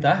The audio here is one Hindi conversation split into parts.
10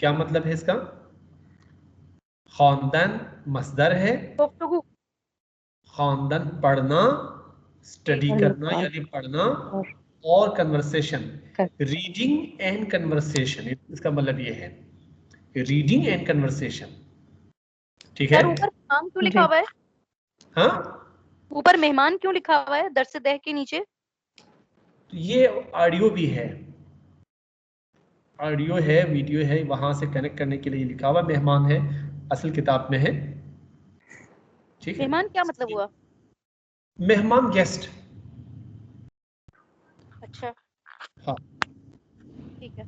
क्या मतलब है इसका? खानदान मसदर है, खानदान पढ़ना, स्टडी करना यानी पढ़ना, और कन्वर्सेशन रीडिंग एंड कन्वर्सेशन, इसका मतलब ये है रीडिंग एंड कन्वर्सेशन। ठीक है। ऊपर मेहमान क्यों लिखा हुआ है? हाँ, ऊपर मेहमान क्यों लिखा हुआ है दर्स दह के नीचे? तो ये ऑडियो भी है, ऑडियो है, वीडियो है, वहां से कनेक्ट करने के लिए लिखा हुआ मेहमान है, असल किताब में है। ठीक है। मेहमान क्या मतलब हुआ? मेहमान गेस्ट। अच्छा हाँ ठीक है।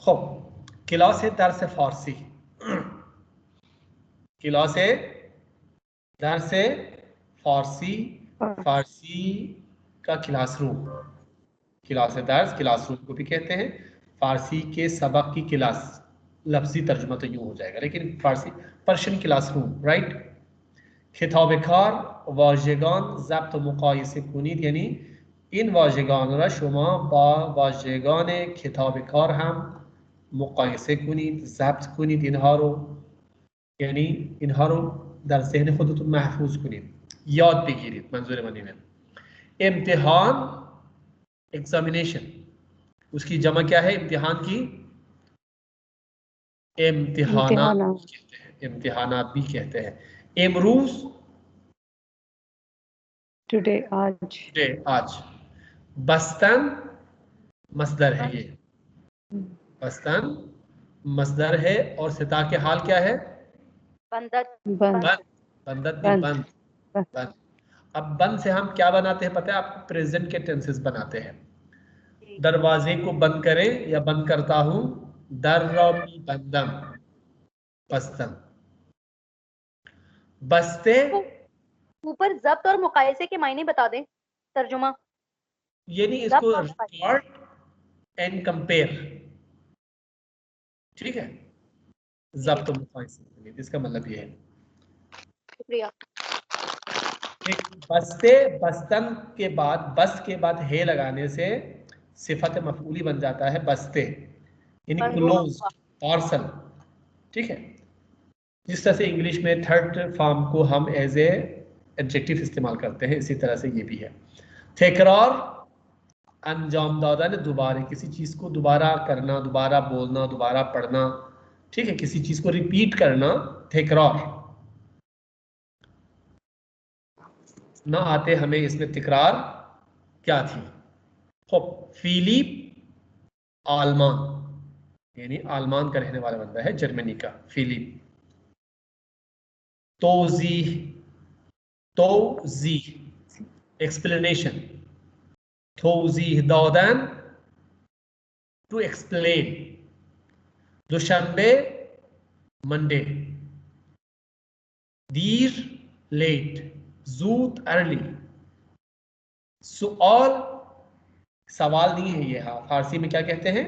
खब क्लास दर्स फारसी, क्लास दर्स फारसी, फारसी का क्लासरूम, क्लास दर्स क्लासरूम को भी कहते हैं, फारसी के सबक की क्लास, लफ्जी तर्जुमा तो यूं हो जाएगा लेकिन फारसी पर्शियन क्लासरूम, राइट। खिताब कार वाजेगान ज़ब्त मुकायसे कुनीद, यानी इन वाजेगान रा शुमा बा वाजेगान खिताब कार हम मुकायसे कुनीद, ज़ब्त कुनीद, इनहा रो यानी इनहा रो दर ज़हन खुदतुन महफूज कुनीद, याद बगिरीद मंजूर मनी में। इम्तिहान एग्जामिनेशन, उसकी जमा क्या है इम्तिहान की? इम्तिहानात कहते हैं, इम्तिहानात भी कहते हैं। इमरूज टुडे, आज। टुडे आज। बस्तन मसदर है, ये बस्तन मसदर है, और सिता के हाल क्या है? बंदत बंद। बंदत भी बंद, बंद। अब बंद से हम क्या बनाते हैं पता है आपको? प्रेजेंट के टेंसेस बनाते हैं। दरवाजे को बंद करें या बंद करता हूं, दर्रबी बंदम, बस्तन। बस्ते, ऊपर जब्त और मुकायसे के मायने बता दें, तर्जुमा। यानी इसको रिकॉर्ड एंड कंपेयर, ठीक है। जब्त और मुकायसे, इसका मतलब ये है। शुक्रिया। बस्ते, बस्तन के बाद, बस के बाद हे लगाने से सिफत मफूली बन जाता है बस्ते, यानी क्लोज, पार्सल, ठीक है। जिस तरह से इंग्लिश में थर्ड फॉर्म को हम एज ए एडजेक्टिव इस्तेमाल करते हैं, इसी तरह से ये भी है। तकरार अंजाम दादा ने दोबारा किसी चीज को दोबारा करना, दोबारा बोलना, दोबारा पढ़ना, ठीक है, किसी चीज को रिपीट करना, तकरार। ना आते हमें इसमें तकरार क्या थी। फिलिप आलमान, यानी आलमान का रहने वाला बंदा है, जर्मनी का फिलिप। तोजीह, तोजीह एक्सप्लेनेशन, तोजीह दादन टू एक्सप्लेन। दुशंबे मंडे, दीर लेट, जूत अर्ली। सुआल सवाल नहीं है ये, हाँ फारसी में क्या कहते हैं?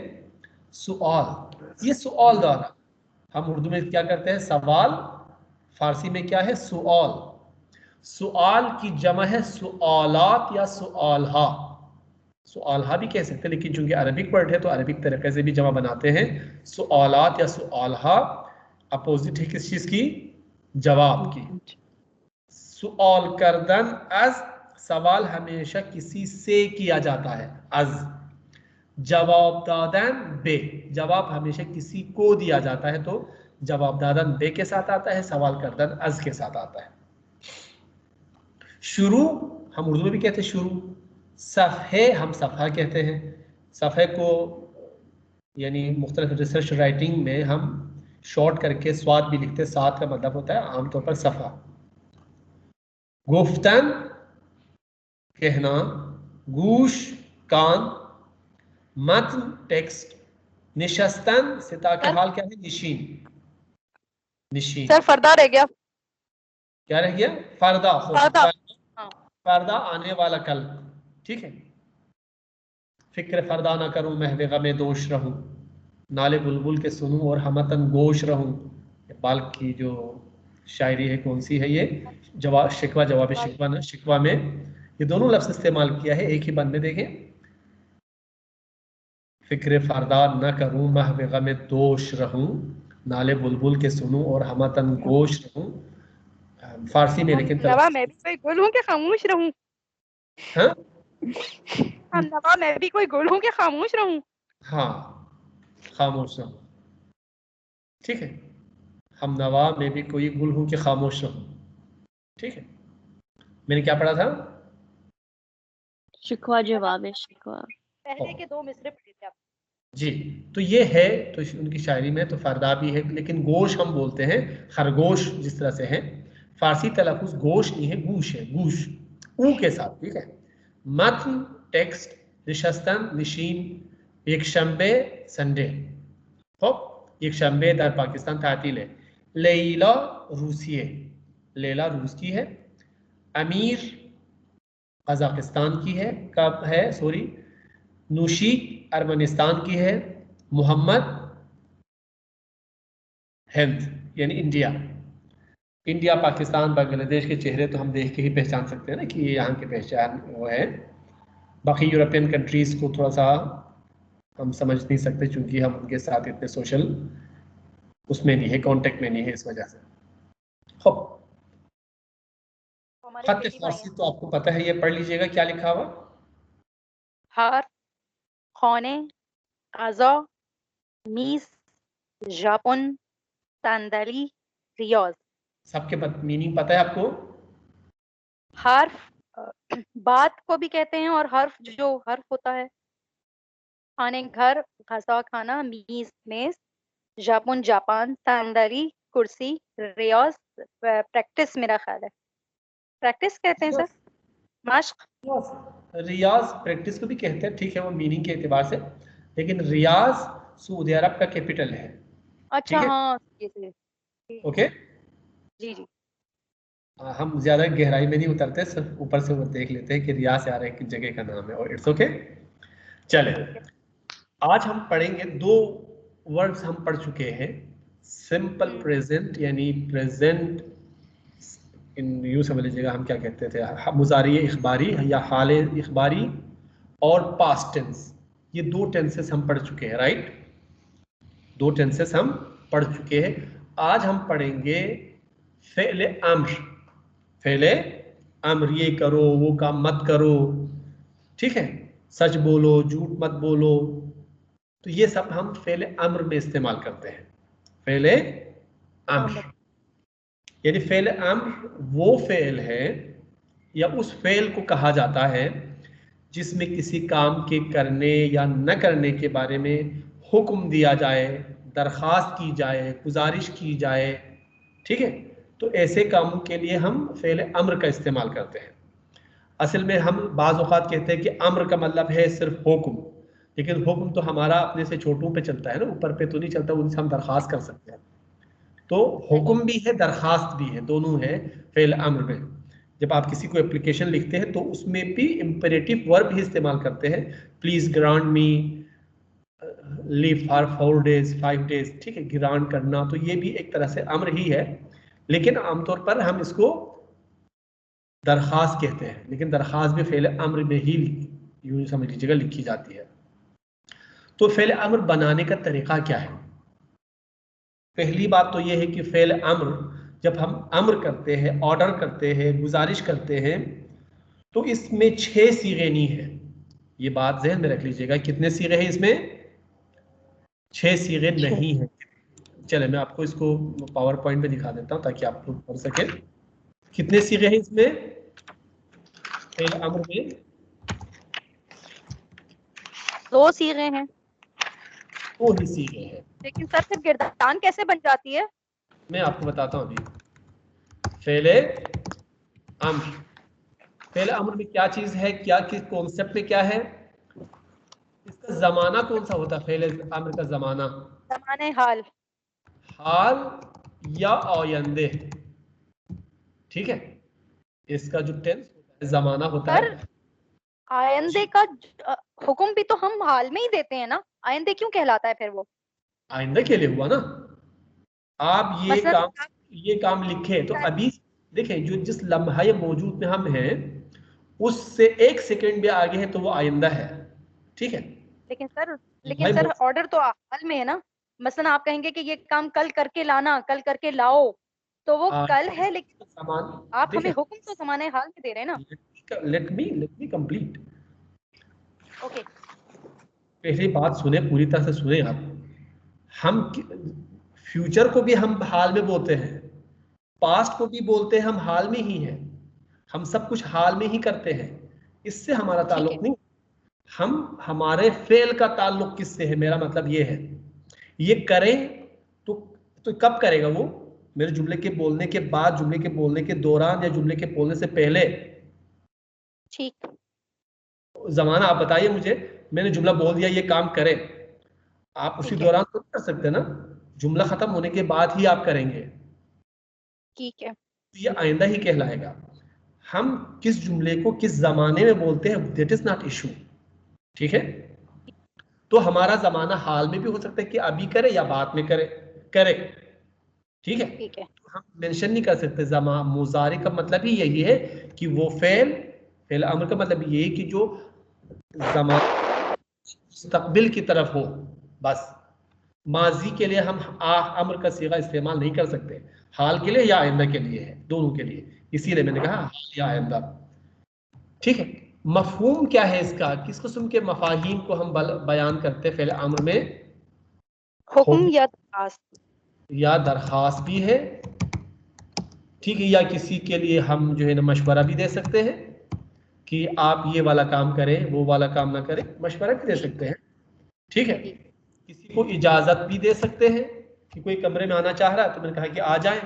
सुआल। ये सुआल द्वारा, हम उर्दू में क्या करते हैं? सवाल। फारसी में क्या है? सुआल। सुआल की जमा है सुआलात या सुआलहा, सुआलहा भी कह सकते हैं, लेकिन चूंकि अरबिक वर्ड है तो अरबिक तरीके से भी जमा बनाते हैं, सुआलात या सुआलहा। अपोजिट है किस चीज की? जवाब की। सुआल करदन अज, सवाल हमेशा किसी से किया जाता है, अज। जवाब दादन बे, जवाब हमेशा किसी को दिया जाता है, तो जवाब दादन बे के साथ आता है, सवाल करदन अज के साथ आता है। शुरू हम उर्दू में भी कहते हैं शुरू। सफ़े हम सफ़ा कहते हैं, सफ़े को यानी मुख्तलिफ रिसर्च राइटिंग में हम शॉर्ट करके स्वाद भी लिखते हैं, साथ का मतलब होता है आमतौर पर सफ़ा। गुफ्तन कहना, गूश कान, मतन टेक्स्ट, निशस्तन सिता के हाल क्या है? निशीन, निशीन। सर फरदा रह गया। क्या रह गया? फरदा, फरदा। फरदा आने वाला कल, ठीक है। फिक्र फरदा ना करूं, महवे गमे दोष रहूं, नाले बुलबुल के सुनूं और हमतन गोश रहूं। बाल की जो शायरी है, कौन सी है ये? जवाब शिकवा, जवाब शिकवा ना, शिकवा में ये दोनों लफ्ज इस्तेमाल किया है एक ही बंद में। देखें, फिक्र फरदार न करूं, महव गम दोष रहूं, नाले बुलबुल के सुनूं और हमतन गोश रहूं। फारसी में लेकिन नवा मैं भी कोई गुल हूँ कि खामोश रहूं। हाँ हम नवा मैं भी कोई गुल हूँ कि खामोश रहूं। हाँ, खामोश रहूं, ठीक है। हम नवा में भी कोई गुल हूं कि खामोश रहूं, ठीक है। मैंने क्या पढ़ा था? शिकवा जवाब शिकवा। पहले के दो मिसरे पढ़े थे आप। जी, तो ये है, तो उनकी शायरी में तो फरदा भी है, लेकिन गोश हम बोलते हैं, खरगोश जिस तरह से है। फारसी तलफ़ुज़ गोश नहीं है, गूश है, गूश ऊ के साथ, ठीक है। मतन टेक्स्ट, निशस्तन निशीन, एक शंबे संडे, तो एक शंबे दर पाकिस्तान तातील है। लैला रूसी है, लैला रूस की है। अमीर कजाकिस्तान की है, कब है सॉरी, नूशी अरमनिस्तान की है। मोहम्मद हिंद यानी इंडिया। इंडिया, पाकिस्तान, बांग्लादेश के चेहरे तो हम देख के ही पहचान सकते हैं ना कि ये यहाँ की पहचान वो है। बाकी यूरोपियन कंट्रीज को थोड़ा सा हम समझ नहीं सकते, क्योंकि हम उनके साथ इतने सोशल उसमें नहीं है, कांटेक्ट में नहीं है, इस वजह से। हो खत फारसी तो आपको पता है, ये पढ़ लीजिएगा क्या लिखा हुआ। हार, खाने, गाजा, मीस, जापुन, तांदली, रियाज। सबके मीनिंग पता है आपको? हर्फ बात को भी कहते हैं, और हर्फ जो हर्फ होता है। खाने घर, घसा खाना, मीज मेज, जापुन जापान, तांदली कुर्सी, रियाज प्रैक्टिस, मेरा ख्याल है प्रैक्टिस कहते हैं सर, मश्क। रियाज प्रैक्टिस को भी कहते हैं, ठीक है, वो मीनिंग के एतबार से, लेकिन रियाज सऊदी अरब का कैपिटल है। अच्छा, हाँ ओके, जी जी। हम ज्यादा गहराई में नहीं उतरते, सिर्फ ऊपर से वो देख लेते हैं कि रियाज से आ रहा है किस जगह का नाम है, और इट्स ओके। चले, आज हम पढ़ेंगे दो वर्ड्स हम पढ़ चुके हैं। सिंपल प्रेजेंट यानी प्रेजेंट, इन यूँ समझ लीजिएगा हम क्या कहते थे, मुजारी इखबारी या हाल इखबारी, और पास्ट टेंस, ये दो टेंसेस हम पढ़ चुके हैं, राइट। दो टेंसेस हम पढ़ चुके हैं। आज हम पढ़ेंगे फेले अम्र। फेले अम्र, ये करो वो काम मत करो, ठीक है, सच बोलो झूठ मत बोलो, तो ये सब हम फेले अम्र में इस्तेमाल करते हैं। फेले अम्र यानी फेल अम्र वो फेल है या उस फेल को कहा जाता है जिसमें किसी काम के करने या न करने के बारे में हुक्म दिया जाए, दरखास्त की जाए, गुजारिश की जाए, ठीक है। तो ऐसे कामों के लिए हम फेल अम्र का इस्तेमाल करते हैं। असल में हम बाज़ औक़ात कहते हैं कि अम्र का मतलब है सिर्फ हुक्म, लेकिन हुक्म तो हमारा अपने से छोटों पे चलता है ना, ऊपर पे तो नहीं चलता, उनसे हम दरखास्त कर सकते हैं। तो हुक्म भी है, दरखास्त भी है, दोनों है फेल अम्र में। जब आप किसी को एप्लीकेशन लिखते हैं तो उसमें भी इंपेरेटिव वर्ब ही इस्तेमाल करते हैं, please grant me leave for 4 days 5 days, ठीक है, ग्रांट करना, तो ये भी एक तरह से अम्र ही है, लेकिन आमतौर पर हम इसको दरखास्त कहते हैं, लेकिन दरखास्त भी फेल अम्र में ही यूं समझ लीजिएगा लिखी जाती है। तो फेल अम्र बनाने का तरीका क्या है? पहली बात तो यह है कि फेल अम्र, जब हम अम्र करते हैं, ऑर्डर करते हैं, गुजारिश करते हैं, तो इसमें 6 सीगे नहीं है। ये बात ज़हन में रख लीजिएगा। कितने सीगे हैं इसमें? 6 सीगे नहीं है। चले मैं आपको इसको पावर पॉइंट में दिखा देता हूं ताकि आप लोग पढ़ सकें। कितने सीगे हैं इसमें फेल अम्र में? 2 सीगे हैं। 2 ही सीगे हैं। लेकिन सर फिर गिरदान कैसे बन जाती है? मैं आपको बताता हूं अभी। फेले अम्र, फेल अम्र में क्या चीज है, क्या किस कॉन्सेप्ट में क्या है, इसका जमाना कौन सा होता है? फेल अम्र का जमाना ज़माने हाल, हाल या आयंदे, ठीक है। इसका जो टेंस होता है, जमाना होता है। सर आइंदे का हुक्म भी तो हम हाल में ही देते हैं ना, आइंदे क्यों कहलाता है फिर वो? आइंदे के लिए हुआ ना। आप ये मसलन काम ये काम लिखे तो अभी देखें जो जिस लम्हा मौजूद में हम हैं उससे 1 सेकंड भी आगे है तो वो आइंदा है, ठीक है। लेकिन सर ऑर्डर तो हाल में है ना। मसलन आप कहेंगे कि ये काम कल करके लाना, कल करके लाओ, तो वो कल है, लेकिन सामान आप हमें हुक्म तो ज़माने हाल में दे रहे हैं ना। Let me complete. ओके, पहली बात सुने, पूरी तरह से सुने आप। हम फ्यूचर को भी हम हाल में बोलते हैं, पास्ट को भी बोलते हैं, हम हाल में ही हैं, हम सब कुछ हाल में ही करते हैं, इससे हमारा ताल्लुक नहीं। हम हमारे फेल का ताल्लुक किससे है, मेरा मतलब ये है। ये करें तो कब करेगा वो, मेरे जुमले के बोलने के बाद, जुमले के बोलने के दौरान, या जुमले के बोलने से पहले। ठीक, जमाना आप बताइए मुझे, मैंने जुमला बोल दिया ये काम करें, आप उसी दौरान तो कर सकते ना, जुमला खत्म होने के बाद ही आप करेंगे, ठीक है। ये आइंदा ही कहलाएगा। हम किस जुमले को किस जमाने में बोलते हैं दैट इज नॉट इशू, ठीक है। तो हमारा जमाना हाल में भी हो सकता है कि अभी करे या बाद में करे, ठीक है। ठीक है, हम मेंशन नहीं कर सकते। जमा मुजारे का मतलब ही यही है कि वो फेल अमर का मतलब ये है कि जो जमाना मुस्तकबिल की तरफ हो, बस। माजी के लिए हम अमर का सीगा इस्तेमाल नहीं कर सकते, हाल के लिए या आइंदा के लिए है, दोनों के लिए, इसीलिए मैंने कहा हाल या आइंदा, ठीक है। मफहूम क्या है इसका, किस किस्म के मफाहीम को हम बयान करते हैं फेल अमर में? हुक्म या दरखास्त, या दरखास्त भी है, ठीक है, या किसी के लिए हम जो है ना मशवरा भी दे सकते हैं कि आप ये वाला काम करें, वो वाला काम ना करें, मशवरा भी दे सकते हैं, ठीक है। किसी को इजाजत भी दे सकते हैं कि कोई कमरे में आना चाह रहा है तो मैंने कहा कि आ जाए,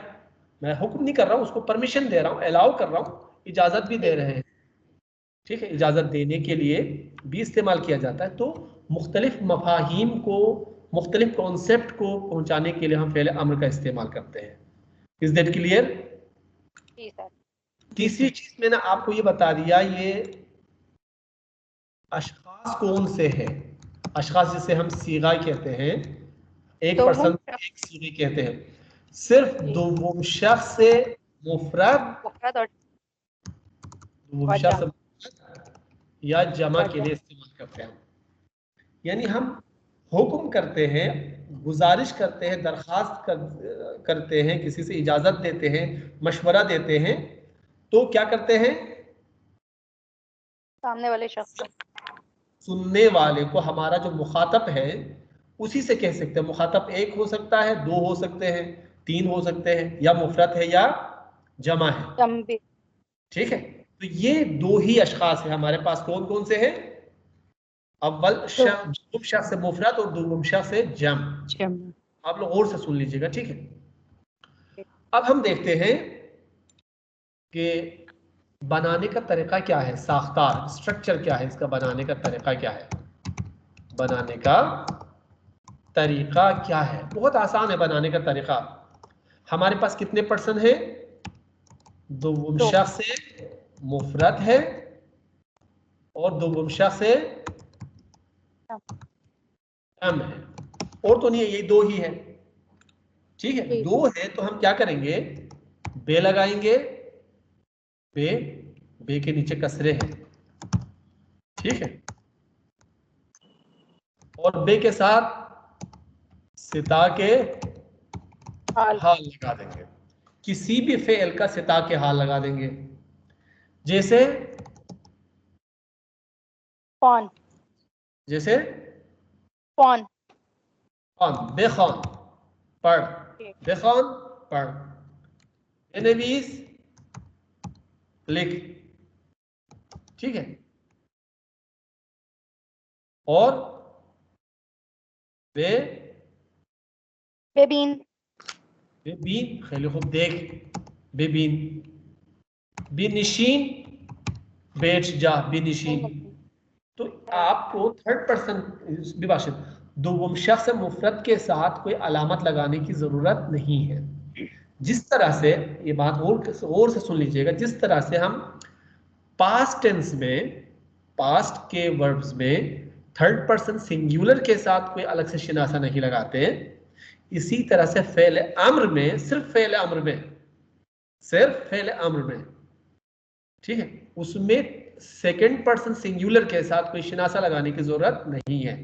मैं हुक्म नहीं कर रहा हूं, उसको परमिशन दे रहा हूं, अलाउ कर रहा हूं, इजाजत भी दे रहे हैं, ठीक है। इजाजत देने के लिए भी इस्तेमाल किया जाता है। तो मुख्तलिफ मफाहीम को, मुख्तलिफ कॉन्सेप्ट को पहुंचाने के लिए हम फेल अम्र का इस्तेमाल करते हैं। Is that clear? जी सर। तीसरी चीज मैंने आपको ये बता दिया, ये अशखास कौन से है, अशखास जिसे हम सीगा कहते हैं, एक पर्सन एक सीगे कहते हैं, सिर्फ दोम शख्स से मुफरद और या जमा के लिए इस्तेमाल करते हैं। यानी हम हुक्म करते हैं, गुजारिश करते हैं, दरखास्त करते हैं, किसी से इजाजत देते हैं, मशवरा देते हैं, तो क्या करते हैं? सामने वाले शख्स को, सुनने वाले को, हमारा जो मुखातब है उसी से कह सकते हैं। मुखातब एक हो सकता है, दो हो सकते हैं, तीन हो सकते हैं, या मुफरत है या जमा है, ठीक है। तो ये दो ही अशखास है हमारे पास। कौन कौन से हैं? अव्वल शख्स से मुफरत और दूसरा शख्स से जम। आप लोग और से सुन लीजिएगा, ठीक है। अब हम देखते हैं कि बनाने का तरीका क्या है, साख्तार स्ट्रक्चर क्या है इसका, बनाने का तरीका क्या है, बनाने का तरीका क्या है। बहुत आसान है बनाने का तरीका। हमारे पास कितने पर्सन है? दो शख्स से मुफरत है और दो शख्स से जम है, और तो नहीं है, यही दो ही है, ठीक है। दो है तो हम क्या करेंगे? बे लगाएंगे, बे के नीचे कसरे हैं, ठीक है, और बे के साथ सिता के हाल लगा देंगे। किसी भी फेल का सिता के हाल लगा देंगे, जैसे कौन, जैसे कौन, बेखौन पढ़, बेखौन पढ़, बेनवीस लिख, ठीक है। और बेबीन, बेबीन खैली खूब देख, बेबीन, बेनिशीन बैठ जा, बेनिशीन। तो आपको थर्ड पर्सन विभाषित दोम शख्स मुफरत के साथ कोई अलामत लगाने की जरूरत नहीं है। जिस तरह से, ये बात और से सुन लीजिएगा, जिस तरह से हम पास्ट टेंस में, पास्ट के वर्ब्स में थर्ड पर्सन सिंगुलर के साथ कोई अलग से शिनासा नहीं लगाते, इसी तरह से फेल अम्र में, सिर्फ फेल अम्र में, सिर्फ फेल अम्र में, ठीक है, उसमें सेकंड पर्सन सिंगुलर के साथ कोई शिनासा लगाने की जरूरत नहीं है,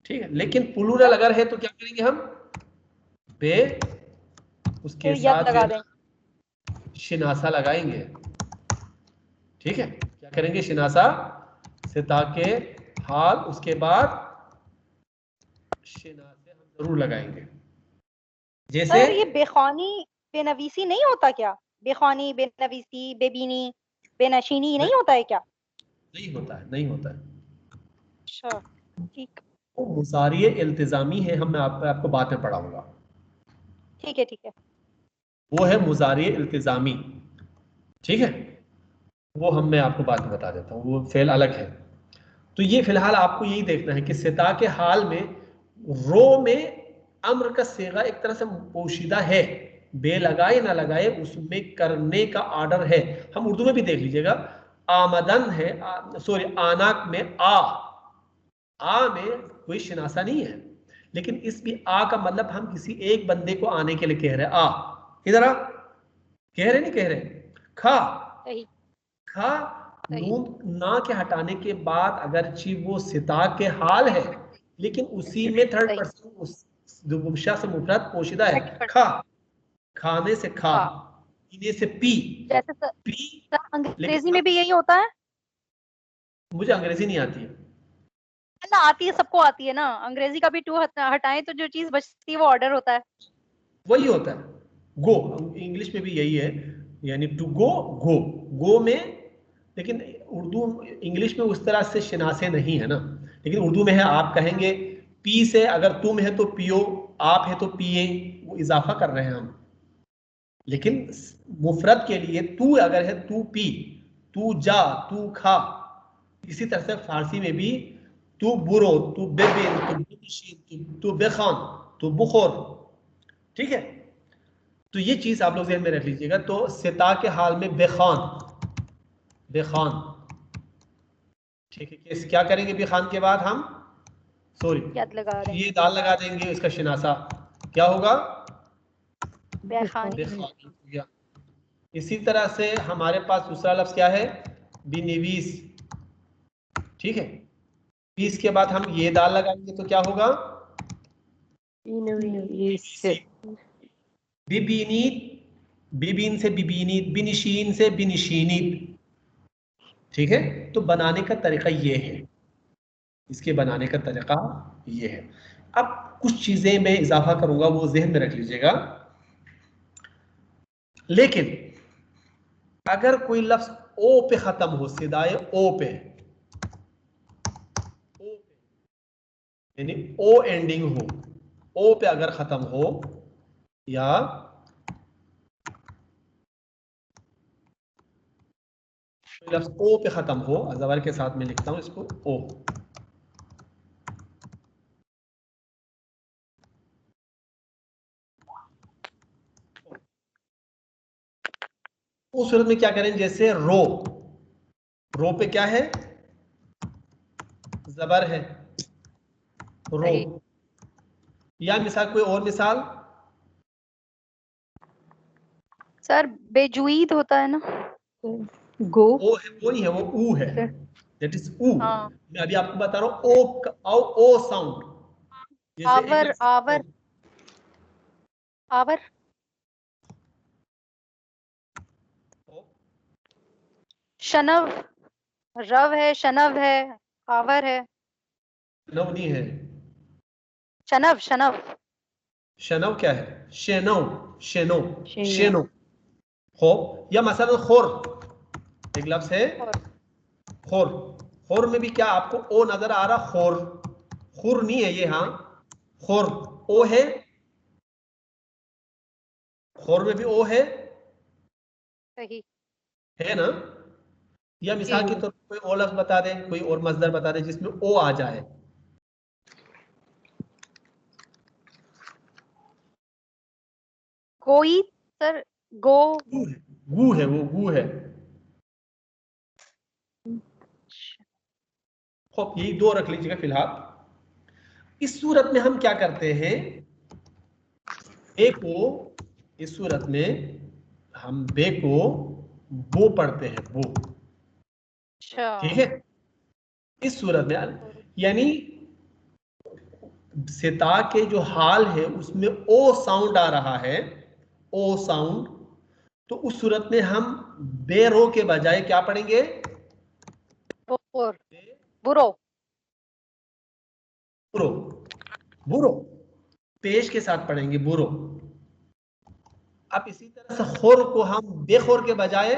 ठीक है। लेकिन प्लूरल अगर है तो क्या करेंगे हम, बे उसके फिर यद साथ लगा जो देंगे। शिनासा लगाएंगे, ठीक है। क्या करेंगे, शिनासा से ताके हाल, उसके बाद शिनासे हम जरूर लगाएंगे। जैसे सर ये बेखानी बेनवीसी नहीं होता क्या? बेखानी बेनवीसी बेबीनी बेनशीनी नहीं होता है क्या? नहीं होता है, नहीं होता है। अच्छा ठीक। वो मुसारिय इल्तिजामी है, हम मैं आपको बाद में पढ़ाऊंगा। ठीक है ठीक है। वो है मुजारिय इल्तिजामी, ठीक है, वो मैं आपको बाद में बता देता हूँ, वो फेल अलग है। तो ये फिलहाल आपको यही देखना है कि सिता के हाल में रो में अम्र का सेगा एक तरह से पोशीदा है, बे लगाए ना लगाए उसमें करने का ऑर्डर है। हम उर्दू में भी देख लीजिएगा, आमदन है, सॉरी आनाक में आ में कोई शिनासा नहीं है, लेकिन इस भी आ का मतलब हम किसी एक बंदे को आने के लिए कह रहे हैं। आ इधर आ, कह रहे नहीं कह रहे। खा, सही खा, सही। नून ना के हटाने के बाद अगरची वो सिता के हाल है, लेकिन उसी में थर्ड सही। पर्सन उस दुगुमशा से मुफरत पोशीदा है। ऐड कर खा, खाने से खा, खा। पीने से पी, जैसे सर, पी। सर लेकिन अंग्रेजी में भी यही होता है मुझे अंग्रेजी नहीं आती है। ना? आती है, सबको आती है ना। अंग्रेजी का भी टू हटाएं तो जो चीज बचती है वो ऑर्डर होता है। वही होता है, गो, इंग्लिश में भी यही है, यानी टू गो, गो, गो में। लेकिन उर्दू इंग्लिश में उस तरह से शिनासे नहीं है ना, लेकिन उर्दू में है। आप कहेंगे पी से, अगर तुम है तो पियो, आप है तो पिए, वो इजाफा कर रहे हैं हम। लेकिन मुफरत के लिए तू अगर है, तू पी, तू जा, तू खा। इसी तरह से फारसी में भी तू बुरो, तू बेबिन, तू बेनशीन, तू बेखान, तू बुखोर, ठीक है। तो ये चीज आप लोग ध्यान में रख लीजिएगा। तो सिता के हाल में बेखान, बेखान, ठीक है। क्या करेंगे बेखान के बाद हम, याद लगा सॉरी, ये देंगे। दाल लगा देंगे, इसका शिनासा क्या होगा, बेखानी। बेखान हो गया। इसी तरह से हमारे पास दूसरा लफ्ज क्या है, बिनिवीस, ठीक है। बीस के बाद हम ये दाल लगाएंगे तो क्या होगा, बिबीनीत, बिबीन से बिबीनीत, बिनिशीन से बिनिशीनीत, ठीक है। तो बनाने का तरीका ये है, इसके बनाने का तरीका ये है। अब कुछ चीजें मैं इजाफा करूंगा, वो जहन में रख लीजिएगा। लेकिन अगर कोई लफ्ज ओ पे खत्म हो, सिदाए ओ पे, यानी ओ एंडिंग हो, ओ पे अगर खत्म हो, या कोई लफ्ज ओ पे खत्म हो, ज़बर के साथ में लिखता हूं इसको ओ, उस सूरत में क्या करें, जैसे रो, रो पे क्या है, जबर है, रो। सही। या मिसाल, कोई और मिसाल, सर बेजुईद होता है ना? गो। ओ है, वो नहीं है, वो ऊ है, दैट इज ऊ। हाँ। मैं अभी आपको बता रहा हूं ओ साउंड। जैसे एक आवर आवर लफ्ज आवर। शनव। रव है, शनव है, आवर है। नव नहीं है, शनव शनव। शनव क्या है, शेनव, शेनो, शेनो, हो। या मसलन खोर, एक लफ्ज है और खोर, खोर में भी क्या आपको ओ नजर आ रहा, खोर, खुर नहीं है ये, हाँ, खोर, ओ है, खोर में भी ओ सही। है ना। या जी। मिसाल के तौर पर कोई और लफ्ज बता दें, कोई और मजदर बता दें जिसमें ओ आ जाए। कोई। सर गो। गू है, गू है, वो गू है। खूब, यही दो रख लीजिएगा फिलहाल। इस सूरत में हम क्या करते हैं, बे को इस सूरत में हम बे को बो पढ़ते हैं, बो। अच्छा। ठीक है, इस सूरत में यानी सिता के जो हाल है उसमें ओ साउंड आ रहा है, ओ साउंड, तो उस सूरत में हम बेरो के बजाय क्या पढ़ेंगे? बुरो। बुरो। बुरो, बुरो पेश के साथ पढ़ेंगे, बुरो। अब इसी तरह से खोर को हम बेखोर के बजाय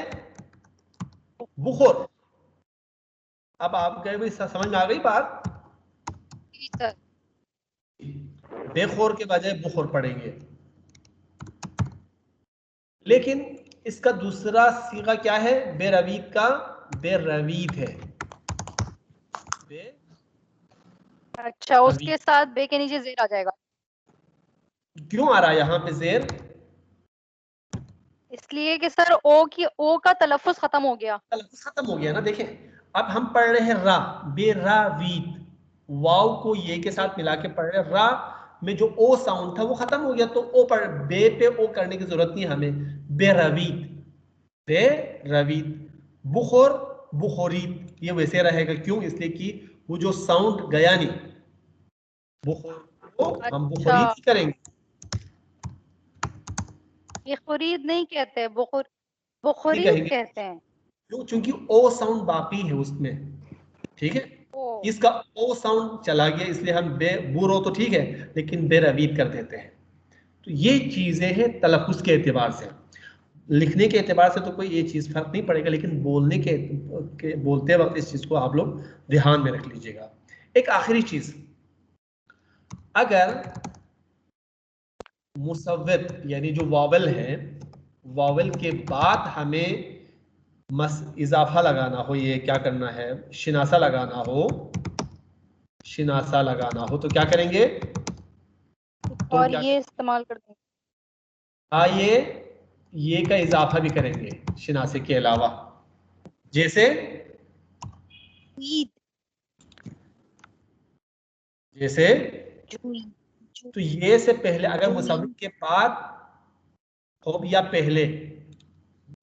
बुखोर। अब आप कहे भाई समझ में आ गई बात? जी सर। बेखोर के बजाय बुखोर पढ़ेंगे। लेकिन इसका दूसरा सीगा क्या है? बेरवीद का, बेरवीद है। अच्छा, उसके साथ बे के नीचे जेर आ जाएगा। क्यों आ रहा है यहाँ पे जेर? इसलिए कि सर ओ का तलफ्फुज खत्म हो गया। तलफ्फुज खत्म हो गया ना। देखें, अब हम पढ़ रहे हैं रा, बेरावीद, वाव को ये के साथ मिला के पढ़ रहे हैं। रा में जो ओ साउंड था वो खत्म हो गया, तो ओ पढ़, बे पे ओ करने की जरूरत नहीं हमें। बेरवीद, बेरवीद। बुखोर, बुखोरीद, ये वैसे रहेगा। क्यों? इसलिए कि वो जो साउंड गया नहीं, बुखोर को हम अच्छा, बुखोरीद ही करेंगे। ये खुरीद नहीं कहते, नहीं बुखुरीद कहेंगे, कहते हैं। क्यों? चूंकि ओ साउंड बाकी है उसमें। ठीक है, ओ। इसका ओ साउंड चला गया, इसलिए हम बे, बुरो तो ठीक है लेकिन बेरवीद कर देते हैं। तो ये चीजें हैं तलफ्फुज के एतबार से। लिखने के एतबार से तो कोई ये चीज फर्क नहीं पड़ेगा, लेकिन बोलने के बोलते वक्त इस चीज को आप लोग ध्यान में रख लीजिएगा। एक आखिरी चीज, अगर मुसव्वित यानी जो वावल है, वावल के बाद हमें इजाफा लगाना हो, ये क्या करना है, शिनासा लगाना हो, शिनासा लगाना हो, तो क्या करेंगे? तो और क्या ये इस्तेमाल करते हैं। आइए, ये का इजाफा भी करेंगे शिनासे के अलावा। जैसे ईद। जैसे जुई। तो ये से पहले अगर मुसव्वित के बाद हो या पहले,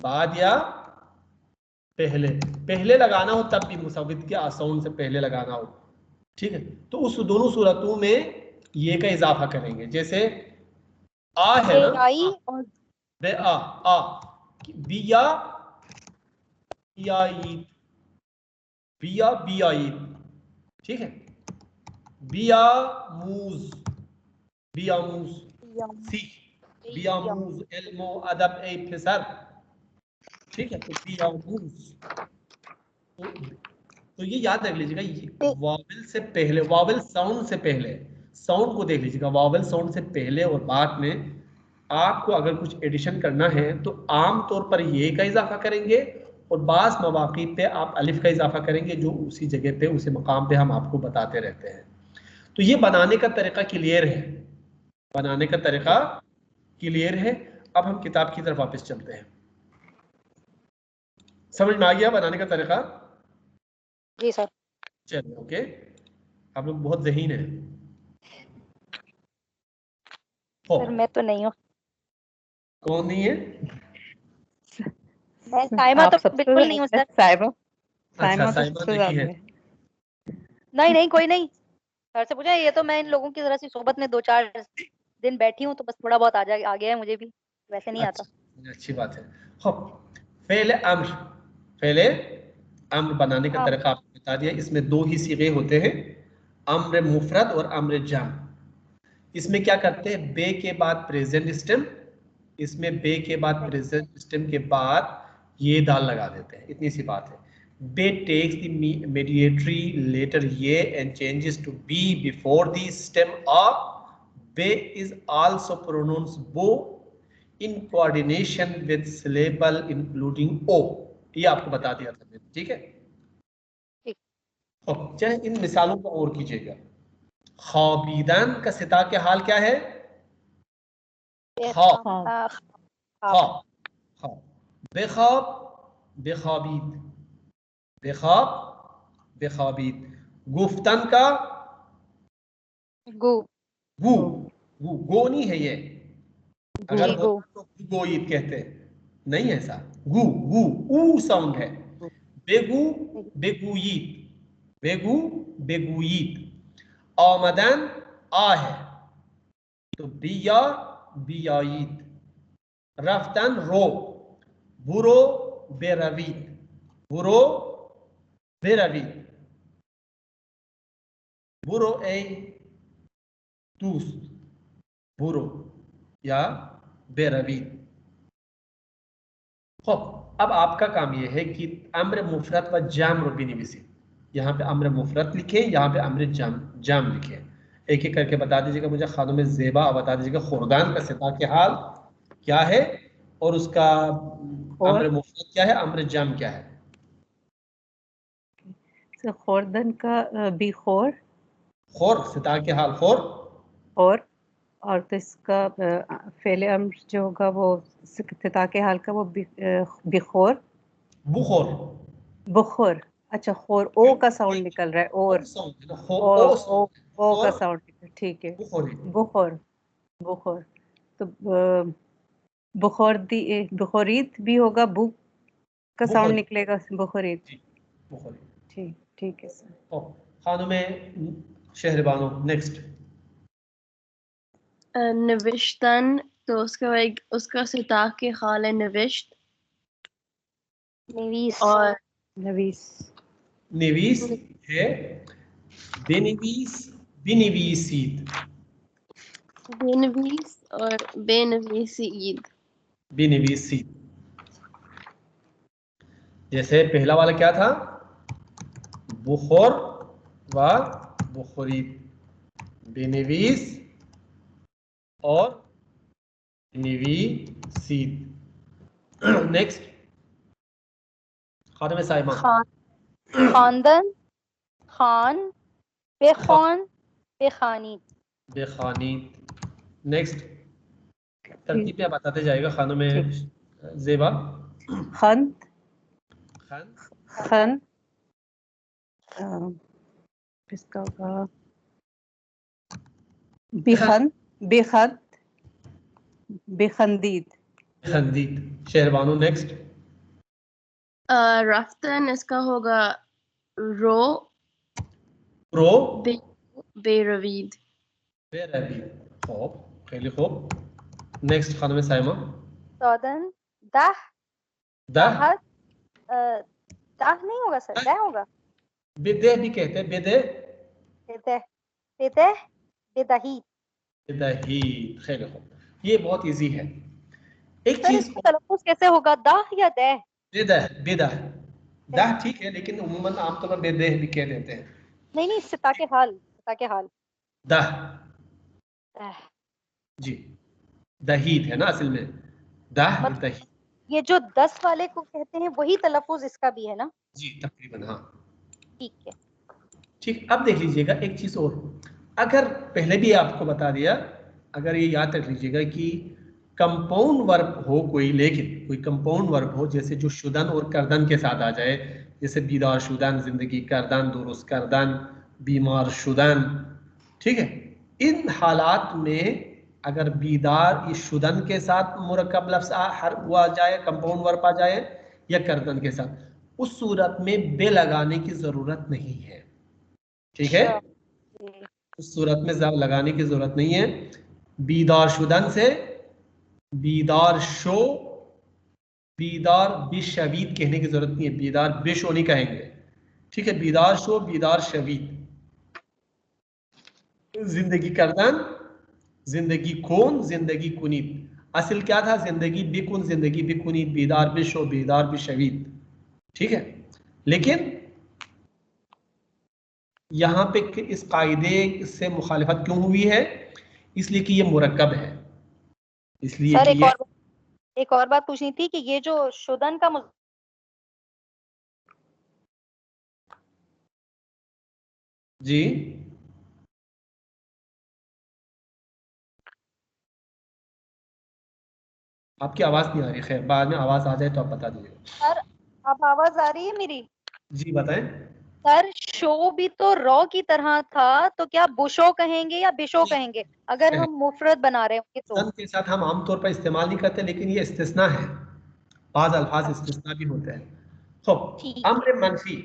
बाद या पहले, पहले लगाना हो तब भी मुसव्वित के साउंड से पहले लगाना हो। ठीक है, तो उस दोनों सूरतों में ये का इजाफा करेंगे। जैसे आ है ना, आई और बे आ बिया, बिया ईद, बिया बिया ईद। ठीक है, बिया मूज, बिया मूज, सी, बिया मूज, इल्मो अदब ए फिसर। ठीक है, तो बिया मूज, तो ये याद रख लीजिएगा, वावल से पहले, वावल साउंड से पहले, साउंड को देख लीजिएगा, वावल साउंड से पहले और बाद में आपको अगर कुछ एडिशन करना है तो आम तौर पर ये का इजाफा करेंगे, और बास मवाक़ी पे आप अलिफ का इजाफा करेंगे, जो उसी जगह पे, उसी मकाम पे हम आपको बताते रहते हैं। तो ये बनाने का तरीका क्लियर है, बनाने का तरीका क्लियर है। अब हम किताब की तरफ वापस चलते हैं। समझ में आ गया बनाने का तरीका? जी सर। चलिए, ओके, आप लोग बहुत ज़हीन है। सर मैं तो नहीं हूँ। कौन नहीं है? मैं साइमा आप तो सबसे बिल्कुल नहीं हूँ ज्यादा है, सर। साइमा। अच्छा, साइमा तो साइमा सबसे नहीं ज्यादा है। है। नहीं नहीं, कोई नहीं। सर से पूछा, ये तो मैं इन लोगों की जरा सी सोबत में 2-4 दिन बैठी हूँ, तो बस थोड़ा बहुत आ गया है मुझे भी, वैसे नहीं आता। अच्छा, अच्छी बात है। हो, फेले अम्र, फेले अम्र बनाने का हाँ। तरीका आपको बता दिया। इसमें दो ही सीगे होते हैं, अम्र मुफरद और अम्र जम। इसमें क्या करते हैं, बे के बाद प्रेजेंट स्टेम, इसमें बे के बाद प्रेजेंट स्टेम के बाद ये दाल लगा देते हैं, इतनी सी बात है। बे टेक्स द मीडिएटरी लेटर ये and changes to be before the stem आ। बे इज आल्सो प्रोनाउंस बो in coordination with syllable including ओ। ये आपको बता दिया था मैंने, ठीक है। ठीक। चाहे इन मिसालों को और कीजिएगा। खाबिदान का सिता के हाल क्या है? खा, हाँ। खा, खा। बेखाब, बेखाबीद, बेखाब, बेखाबीद। गुफ्तन का गु। गु, गु, गो नहीं है ये, अगर गो तो गोईद कहते हैं, नहीं ऐसा। गु गु ऊ साउंड है। बेगु बेगुईद, बेगु बेगुईद। आमदन आ है तो बिया बियाईद। रफ्तन रो, बुरो बेरवीद, बुरो बेरवीद। बुरो ए दोस्त, बुरो या बेरवीद। अब आपका काम यह है कि अम्र मुफरत व जाम बिनिविसी, यहाँ पे अम्र मुफरत लिखे, यहाँ पे अम्र जाम जाम लिखे। एक एक करके बता दीजिएगा मुझे। खानुम ज़ेबा बता दीजिएगा खुर्दान का सिता के हाल क्या है और उसका अम्र मुफरत क्या है, अम्र जाम क्या है। खुर्दन का बिखोर, खोर सिता के हाल खोर, और तो इसका फेले अम्र जो होगा वो सिता के हाल का वो बिखोर, बुखोर, बुखोर। अच्छा, खोर ओ का साउंड निकल रहा है, और ओ का साउंड निकल, ठीक है। बुखोर, बुखोर तो बुखोरीत भी होगा, बुक का साउंड निकलेगा, बुखोरीत। ठीक, ठीक है सर। खानुम शहरबानो नेक्स्ट। नविश्तन, तो उसका सिता के हाल है नविश्त। नवीस और नवीस, निवीस है बेनिवीस बिनिवीसीत, बेनवीस और बेनवीसीद। बिनिवीसीत। जैसे पहला वाला क्या था, बुखोर व बुखोरीत, बेनिवीस और निवीसीत। नेक्स्ट खानम साइमा। खानदन, खान, बेखान, बेखानीत, बेखानीत। नेक्स्ट तरतीब पे बताते जाएगा खानों में ज़ेबा। खंत, खान, खन, इसका होगा बेखन, बेखत, बेखंदीद, खंदीद। शहरबानो नेक्स्ट। रफ्तन, इसका होगा रो रो बेरवीद। बेरवीद। खूब, खैली खूब। नेक्स्ट खानों में साइमा। सौदन, दाह, दाह, दाहत, दाह नहीं होगा सर, दाह होगा। बेदेह भी कहते हैं, बेदेह, बेदह, बेदह, बेदाही। बेदाही। खैली खूब, ये बहुत इजी है। एक सर चीज इसका तलफ्फुज़ कैसे होगा, दाह या दह? बेदह, बेदह। दाह ठीक है, लेकिन उम्मन आमतौर पर बेदेह भी कह देते हैं। नहीं नहीं, सिता के हाल, सिता के हाल। दाह दह। जी, दहीद है ना असल में, दाह मतलब दही। ये जो 10 वाले को कहते हैं वही तलफ्फुज़ इसका भी है ना? जी तकरीबन हाँ। ठीक है। ठीक, अब देख लीजिएगा एक चीज और। अगर पहले भी आपको बता दिया, अगर ये याद रख लीजिएगा कि कंपाउंड वर्ब हो कोई, लेकिन कोई कंपाउंड वर्ब हो जैसे जो शुदन और करदन के साथ आ जाए, जैसे बीदार शुदन, जिंदगी करदन, दुरुस्त करदन, बीमार शुदन, ठीक है। इन हालात में अगर बीदार इस शुदन के साथ मुरक्कब लफ्ज़ हर आ जाए, कंपाउंड वर्ब आ जाए, या करदन के साथ, उस सूरत में बे लगाने की जरूरत नहीं है। ठीक है, उस सूरत में जब लगाने की जरूरत नहीं है। बीदार शुदन से बीदार शो, बीदार बिशवीद कहने की जरूरत नहीं है, बीदार बिशो नहीं कहेंगे। ठीक है, बीदार शो, बीदार शवीद। जिंदगी करदन, जिंदगी कौन, जिंदगी कुनीत। असल क्या था, जिंदगी बिकुन, जिंदगी बिकुनीत, बीदार बिशो, बीदार बिशवीद। ठीक है, लेकिन यहाँ पे इस कायदे से मुखालिफत क्यों हुई है, इसलिए कि ये मुरक्कब है, इसलिए सर कि ये एक और बात पूछनी थी कि ये जो शुदन का जी आपकी आवाज नहीं आ रही। खैर, बाद में आवाज आ जाए तो आप बता दीजिएगा। सर अब आवाज आ रही है मेरी? जी बताएं। सर शो भी तो रॉ की तरह था, तो क्या बुशो कहेंगे या बिशो कहेंगे अगर हम मुफरत बना रहे होंगे तो? सन के साथ हम आमतौर पर इस्तेमाल नहीं करते, लेकिन ये इस्तिस्ना है, बाज़ अल्फाज इस्तिस्ना भी होते हैं। तो अम्र मनफी,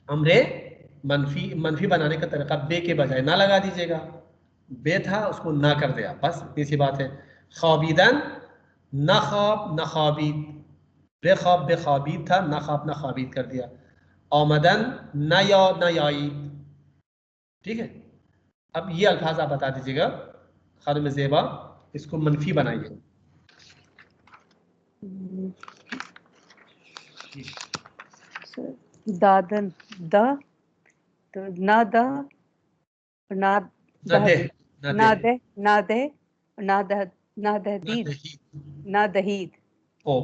अम्रे मनफी, मनफी बनाने का तरीका बे के बजाय ना लगा दीजिएगा, बे था उसको ना कर दिया, बस इतनी सी बात है। ख़ाबिदन ना ख़ाब ना ख़ाबीद, बेख़ाब बेख़ाबीद था, ना ख़ाब ना ख़ाबीद कर दिया। आमदन ना या ना याईद, ठीक है। अब ये अल्फाज आप बता दीजिएगा खानुम ज़ेबा, इसको मनफी बनाइए। दादन द, तो ना द, ना दे, ना दे, ना दे, ना दह, ना दहदीद, ना दहीद। ओ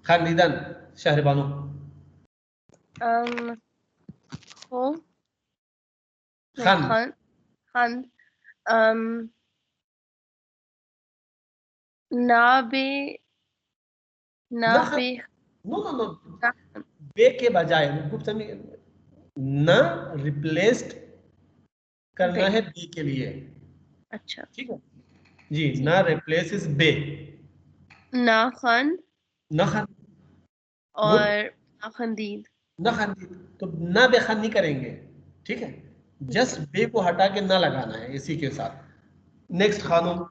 खालिदन शहरबानो खो खान खान नाबे नाबे नो नो नो, बे के बजाय ना रिप्लेस्ड करना है बे के लिए। अच्छा ठीक है जी, ना रिप्लेसेस बे, ना खान ना खान और ना खंदीद, ना खानदीद, तो ना बेखान नहीं करेंगे, ठीक है, जस्ट बे को हटा के ना लगाना है इसी के साथ। नेक्स्ट खानूम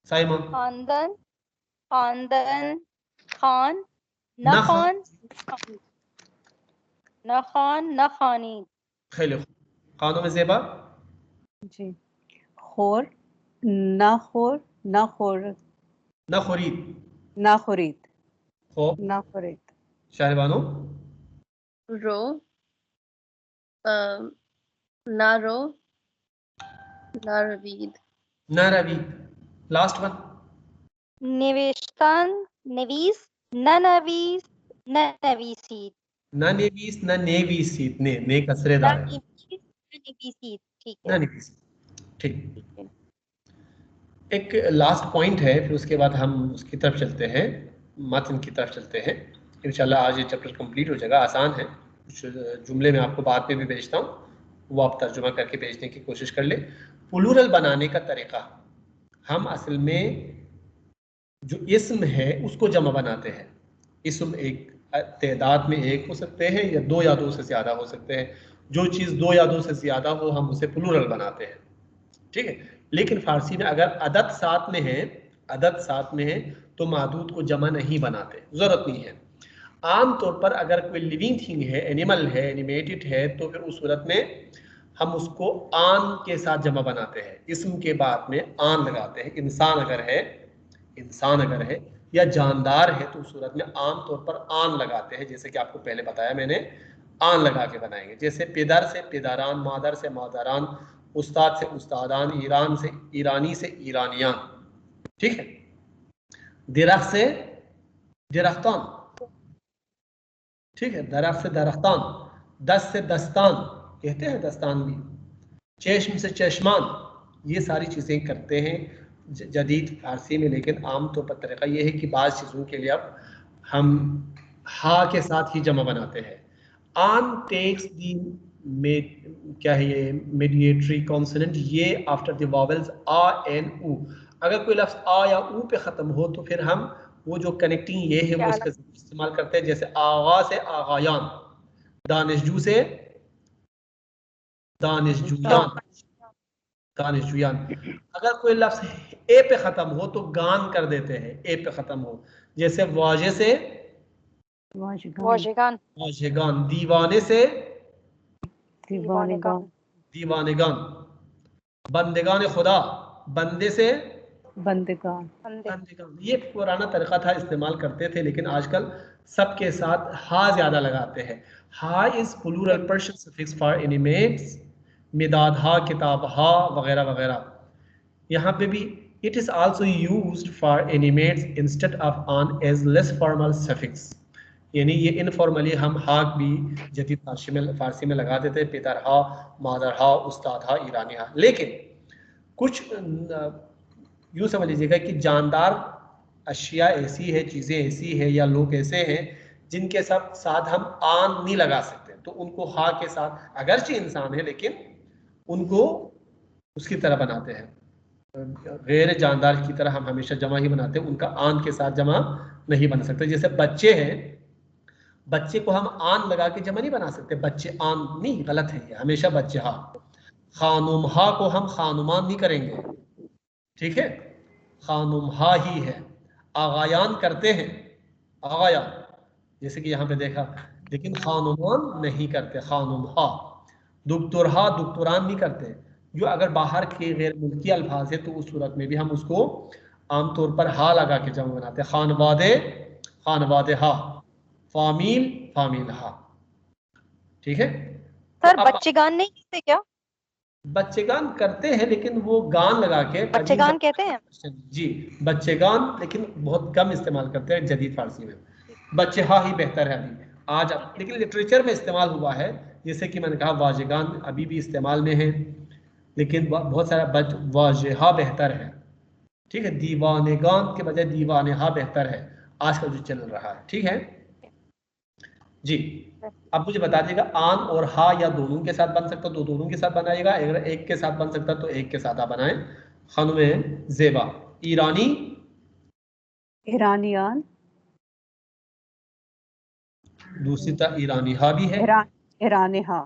साइमा, खानदन, खानदन, खान, न ना खान, न खान, न खानी। खेलो खानूम ज़ेबा जी, खोर, ना खोर, ना खोर, ना खुरीद, ना खुरीद, खो ना खुरीद। शाहबानो रो ना रो, ना रवीद, ना रवि। लास्ट वन निवेशतन, नवीस, न नवीस, न नवीसी, ना नेवीस ना नेवीसीत, ने न कसरेदार है, नवीसी, न नवीसी। ठीक ना है, नेवीस, ठीक। ठीक है। एक लास्ट पॉइंट है, फिर उसके बाद हम उसकी तरफ चलते हैं, मतन की तरफ चलते हैं। इंशाल्लाह आज ये चैप्टर कंप्लीट हो जाएगा, आसान है, कुछ जुमले में आपको बाद में भी भेजता हूँ, वो आप तर्जुमा करके भेजने की कोशिश कर ले। प्लूरल बनाने का तरीका, हम असल में जो इस्म है उसको जमा बनाते हैं। इस्म एक तादाद में एक हो सकते हैं या दो या दो से ज़्यादा हो सकते हैं, जो चीज़ दो या दो से ज़्यादा हो हम उसे प्लूरल बनाते हैं, ठीक है। लेकिन फारसी में अगर अदद साथ में है, अदद साथ में है, तो मादूद को जमा नहीं बनाते, जरूरत नहीं है। आम तौर पर अगर कोई लिविंग थिंग है, एनिमल है, एनिमेटेड है, तो फिर उस सूरत में हम उसको आन के साथ जमा बनाते हैं, इस्म के बाद में आन लगाते हैं। इंसान अगर है, इंसान अगर है या जानदार है, तो उस सूरत में आम तौर पर आन लगाते हैं, जैसे कि आपको पहले बताया मैंने, आन लगा के बनाएंगे। जैसे पिदर से पिदारान, मादर से मादरान, उस्ताद से उस्तादान, ईरान से ईरानी से ईरानियान, ठीक है। दिरख्त से दिरख्तान, ठीक है, दरख्त से दरख्तान, दस्त से दस्तान, कहते हैं दस्तान भी, चश्म से चश्मान, ये सारी चीज़ें करते हैं जदीद फारसी में। लेकिन आम तौर पर तरीका ये है कि बाज़ चीज़ों के लिए अब हम हा के साथ ही जमा बनाते हैं। आन टेक्स दी क्या है ये मीडिएटरी कॉन्सोनेंट, ये आफ्टर द वॉवेल्स आ एन ऊ। अगर कोई लफ्ज़ आ या ऊ पे ख़त्म हो तो फिर हम वो जो कनेक्टिंग ये है वो उसका इस्तेमाल करते हैं, जैसे आगा से आगायान, दानिशजू से दानिशजूयान, दानिशजूयान। अगर कोई लफ्ज़ ए पे ख़त्म हो तो गान कर देते हैं, ए पे ख़त्म हो, जैसे वाजे से वाजिगान, वाजेगान, दीवाने से दीवानेगान, दीवानेगान, बंदेगान खुदा, बंदे से बंदेगान। बंदेगान। ये पुराना तरीका था, इस्तेमाल करते थे, लेकिन आजकल सबके साथ हा ज्यादा लगाते हैं। हा इज plural Persian suffix for animates, मिदाद हा, किताब हा, वगैरह वगैरह। यहाँ पे भी it is also used for animates instead of ऑन एज लेस फॉर्मल सफिक्स, यानी ये इनफॉर्मली हम हा भी जदीद फारसी में लगा देते हैं, पितर हा, मादर हा, उस्ताद हा, ईरानी हा। लेकिन कुछ यूँ समझ लीजिएगा कि जानदार अशिया ऐसी है, चीज़ें ऐसी है या लोग ऐसे हैं जिनके साथ हम आन नहीं लगा सकते, तो उनको हा के साथ, अगरचे इंसान है लेकिन उनको उसकी तरह बनाते हैं, गैर जानदार की तरह हम हमेशा जमा ही बनाते हैं, उनका आन के साथ जमा नहीं बन सकते। जैसे बच्चे हैं, बच्चे को हम आन लगा के जमा नहीं बना सकते, बच्चे आन नहीं, गलत है ये, हमेशा बच्चे हा। खानुमहा को हम खानुमान नहीं करेंगे, ठीक है, खानुमहा ही है। आगायान करते हैं, आगायान, जैसे कि यहाँ पे देखा, लेकिन खानुमान नहीं करते, खानुमहा। दुक्तुरहा, दुक्तुरान नहीं करते। जो अगर बाहर के गैर मुल्की अल्फाज है तो उस सूरत में भी हम उसको आमतौर पर हा लगा के जमा बनाते हैं, खानवादे, खानवादे हा, फामील, फामील हा, ठीक है। तो सर अब बच्चेगान नहीं कहते क्या? बच्चेगान करते हैं लेकिन वो गान लगा के, बच्चेगान कहते हैं जी बच्चेगान, लेकिन बहुत कम इस्तेमाल करते हैं जदीद फारसी में। बच्चे हा ही बेहतर है अभी आज, लेकिन लिटरेचर में इस्तेमाल हुआ है, जैसे कि मैंने कहा वाजेगान अभी भी इस्तेमाल में है, लेकिन बहुत सारा वाजेहा बेहतर है, ठीक है। दीवानेगान के बजाय दीवानेहा बेहतर है आजकल जो चल रहा है, ठीक है जी। अब मुझे बता दीजिएगा, आन और हा या दोनों के साथ बन सकता तो दोनों के साथ बनाइएगा, अगर एक के साथ बन सकता तो एक के साथ आप बनाएं। खनुए जेबा, ईरानी, ईरानियान, दूसरी तरह ईरानी हा भी है, ईरानिहा,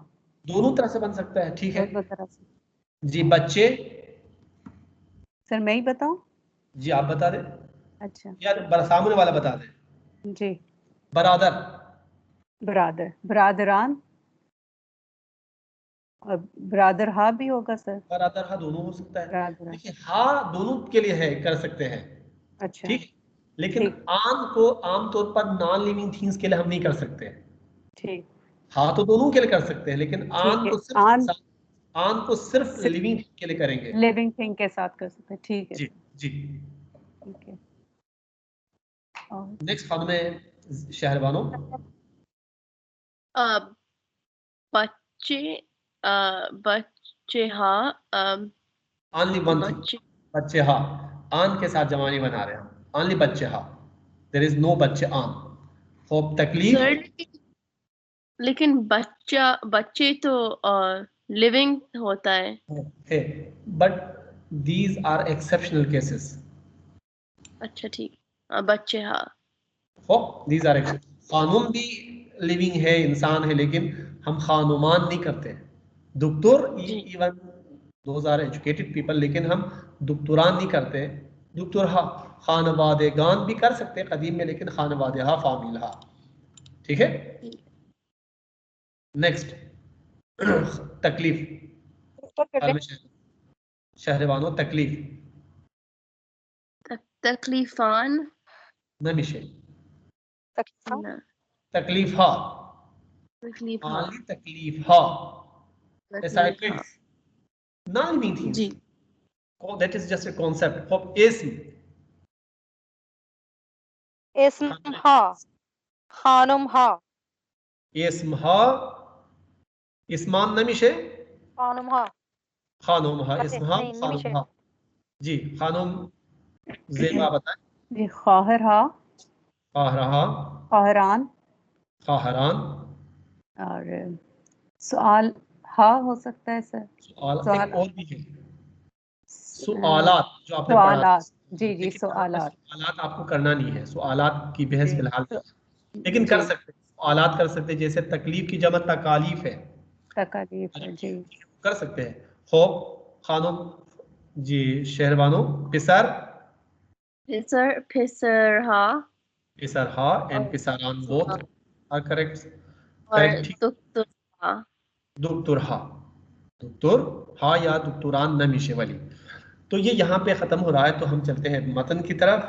दोनों तरह से बन सकता है, ठीक है दोनों तरह से। जी। बच्चे, सर मैं ही बताऊं? जी आप बता दें, अच्छा या सामने वाला बता दें। जी। बरादर, ब्रादर, ब्रादरान, और ब्रादर हा भी होगा सर। बरादर हा दोनों हो सकता है, ब्रादर, देखिए हा दोनों के लिए है, कर सकते हैं, अच्छा ठीक, लेकिन ठीक आन को आमतौर पर नॉन लिविंग थिंग्स के लिए हम नहीं कर सकते। ठीक हाँ तो दोनों के लिए कर सकते हैं, लेकिन ठीक है। आन को सिर्फ लिविंग के लिए करेंगे। लिविंग थिंग के साथ कर सकते हैं, ठीक है जी सर, जी। ठीक है। और नेक्स्ट खान में शहरबानो, बच्चे बच्चे हाँ ओनली वन थिंग, बच्चे बच्चे हाँ, आन के साथ जमा नहीं बना रहे हैं, ओनली बच्चे हाँ, देयर इज नो बच्चे आन। होप तकलीफ, सर लेकिन बच्चे तो लिविंग होता है। But these are exceptional cases. अच्छा ठीक, बच्चे हाँ। होप दीज आर खानुम भी लिविंग है, इंसान है, लेकिन हम खानुमान नहीं करते। दुक्तुर जी even those are educated people, लेकिन हम दुक्तुरान नहीं करते। दुक्तुर हा, खानवादेगान भी कर सकते हैं कदीम में, लेकिन खानवादे हा, फामिल हा, ठीक है। ठीक नेक्स्ट तकलीफ, शहरबानो तकलीफ, है। तकलीफान नमिशे, न तकलीफ हा, तकलीफ हाँ। आली तकलीफ हा, ऐसा है तकलीफ हाँ किड्स, नॉन लिविंग थिंग्स, जी। that is just a concept of ism, इस्म हा, खानुम हा, ism ha, isman नमिशे, खानुम हा, खानुम हा, अरे ism ha, नहीं खानुम निमिशे, हा जी। खानुम जेबा बताएं। जी, ख्वाहर हा, खाहरहा, ख्वाहरान, खाहरान, और सवाल हा हो सकता है सर। सवाल, एक सवाल, और भी है, सुआलात, जो आपने पढ़ा था, सवालात, जी जी, लेकिन यहाँ पे सवालात, सुआलात आपको करना नहीं है, सुआलात की बहस जी फिलहाल नहीं है, लेकिन कर जी, सकते हैं, सुआलात कर सकते हैं, जैसे तकलीफ की जमा तकालीफ है, तकलीफ है जी। कर सकते हैं। होप, खानुम जी, शहरबानो, पिसर, फिसर हाँ। पिसर हा एंड और पिसारान बोथ आर करेक्ट, और करेक्ट, ठीक। दुक्तुर हाँ। दुक्तुर हा, दुक्तुर हा या दुक्तुरान नमिशे वाली। तो ये यहाँ पे खत्म हो रहा है, तो हम चलते हैं मतन की तरफ।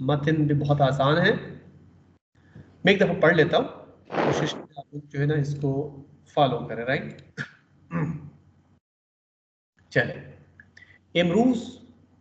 मतन भी बहुत आसान है, मैं एक दफा पढ़ लेता हूँ, कोशिश आप लोग जो है ना इसको फॉलो करें, राइट। चले, इमरूज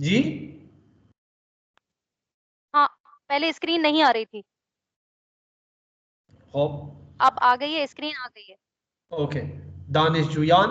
जी हाँ, पहले स्क्रीन नहीं आ रही थी, हो अब आ गई है, स्क्रीन आ गई है। ओके। दानिशजोयान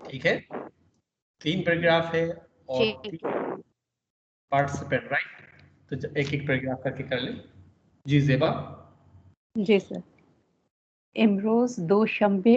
ठीक है, 3 पैराग्राफ है और जी, 3 पार्टिसिपेंट, राइट? तो एक एक पैराग्राफ करके कर ले। जी ज़ेबा। जी सर। इमरोज़ दोशंबे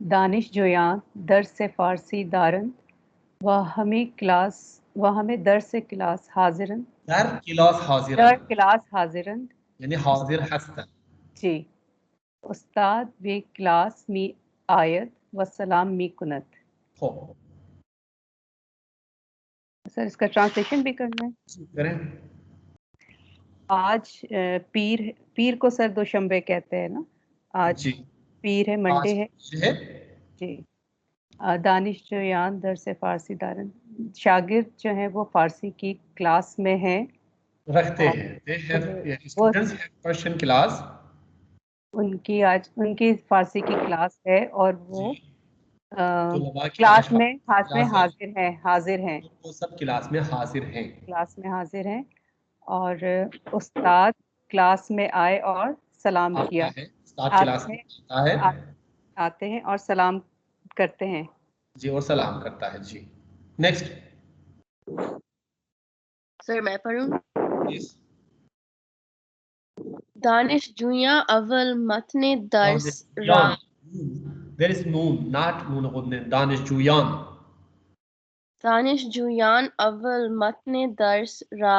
दानिशजोयान दर्स फारसी दारन व हमें दर्स क्लास हाजिरन दर क्लास हाजिरन यानी हाजिर हस्तन। जी। उस्ताद वे क्लास मी आयत व सलाम मी कुनत। हो सर इसका ट्रांसलेशन भी करना है। करें। आज पीर को सर दोशंबे कहते हैं ना, आज जी पीर है, मंडे है है जी। दानिशजोयान दर्स फारसी दारन, शागिर्द जो है वो फारसी की क्लास में है, रखते हैं, they have students have Persian class, उनकी आज उनकी फारसी की क्लास है और वो तुलबा की क्लास आज में क्लास है, हाजिर हैं वो सब क्लास में हाजिर हैं। क्लास में हाजिर हैं और उस्ताद क्लास में आए और सलाम किया। उस्ताद क्लास में आता है, आते हैं और सलाम करते हैं जी, और सलाम करता है जी। नेक्स्ट सर मैं पढ़ूं? यस। दानिशजोयां अव्वल मतने दर्स रा There is noon, not noon ghunne, दानिशजोयान। दानिशजोयान अव्वल मतने दर्स रा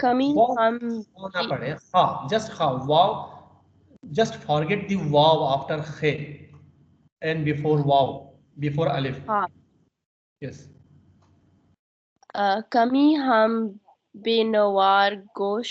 कमी हम ना पढ़े खा, just खा, वाव, just forget the wow after खे and before wow, before alif. हाँ Yes. कमी हम बेनवार गोश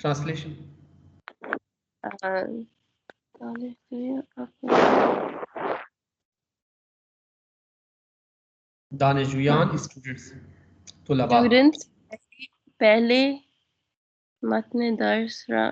Translation. दानिशजोयान स्टूडेंट्स, तुलबा स्टूडेंट्स पहले मतन दर्स रा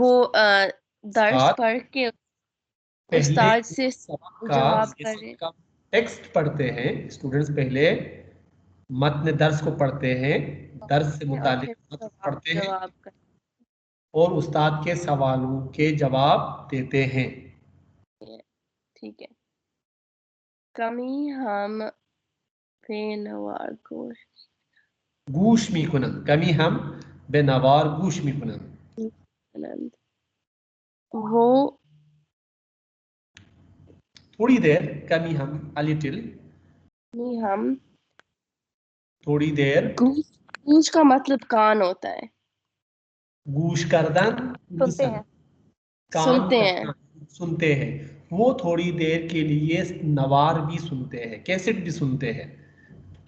वो दर्स पढ़ के उस्ताद से जवाब करें। टेक्स्ट पढ़ते हैं स्टूडेंट्स, पहले मतन दर्स को पढ़ते हैं, दर्स से मुतालिक मतन पढ़ते हैं और उस्ताद के सवालों के जवाब देते हैं। ठीक है। कमी हम बेनवार गूश मीकुनन, कमी हम बेनवार गूश मीकुनन, वो थोड़ी देर, कमी हम अलिटिल, हम थोड़ी देर। गूश का मतलब कान होता है, गूश करदन सुनते हैं, सुनते हैं। वो थोड़ी देर के लिए नवार भी सुनते हैं, कैसेट भी सुनते हैं।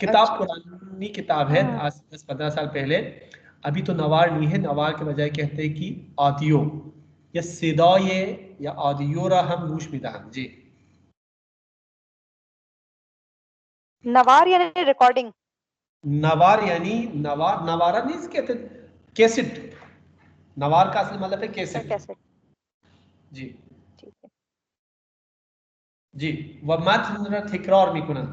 किताब पुरानी किताब है, आज 10-15 साल पहले, अभी तो नवार नहीं है, नवार के बजाय कहते हैं कि ऑडियो या सिदाये या ऑडियो रा हम गूश मिदान। जी नवार यानी रिकॉर्डिंग, नवार यानी नवारा नहीं कहते, कैसेट। नवार का असल मतलब है कैसेट। जी ठीक है जी। व मतन तकरार मिकुना,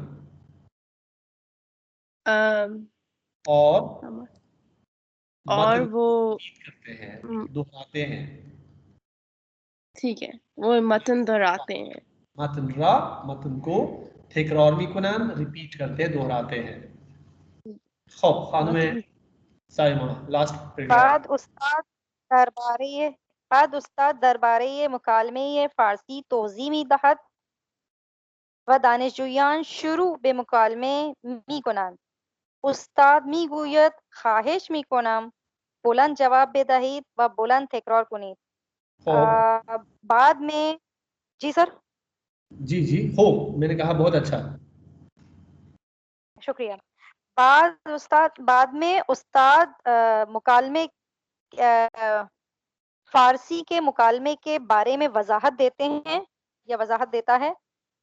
और वो करते हैं, दोहराते हैं। ठीक है, वो मतन दोहराते हैं। मतन को तकरार मिकुना, रिपीट करते हैं, दोहराते हैं। खब खानम साइमा लास्ट बाद उस्ताद दरबारे मुकालमे फारसी तोज़ीमी दहत व दानिशजोयान शुरू बे मुकालमे मी कुनान उस्ताद मी गुयत ख्वाहिश मी कुनाम बुलंद जवाब बेदहीद व बुलंद तकरार कुनीद। बाद में जी सर जी जी हो मैंने कहा बहुत अच्छा शुक्रिया। बाद में उस्ताद मुकालमे फारसी के मुकालमे के बारे में वजाहत देते हैं या वजाहत देता है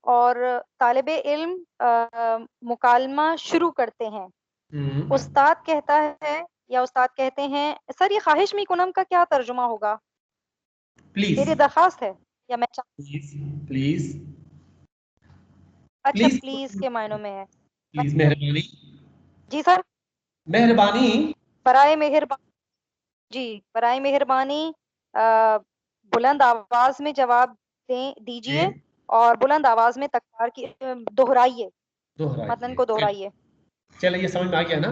और तालिबे इल्म मुकालमा शुरू करते हैं। उस्ताद कहता है या उस्ताद कहते हैं सर ये ख्वाहिश मी कुनम का क्या तर्जुमा होगा? प्लीज मेरी दरखास्त है या मैं प्लीज अच्छा प्लीज के मायनों में है। प्लीज मेहरबानी जी सर मेहरबानी बराए मेहरबानी जी बराए मेहरबानी बुलंद आवाज में जवाब दीजिए और बुलंद आवाज में तकरार की दोहराइए मतन को दोहराइए। चलिए ये समझ में आ गया ना।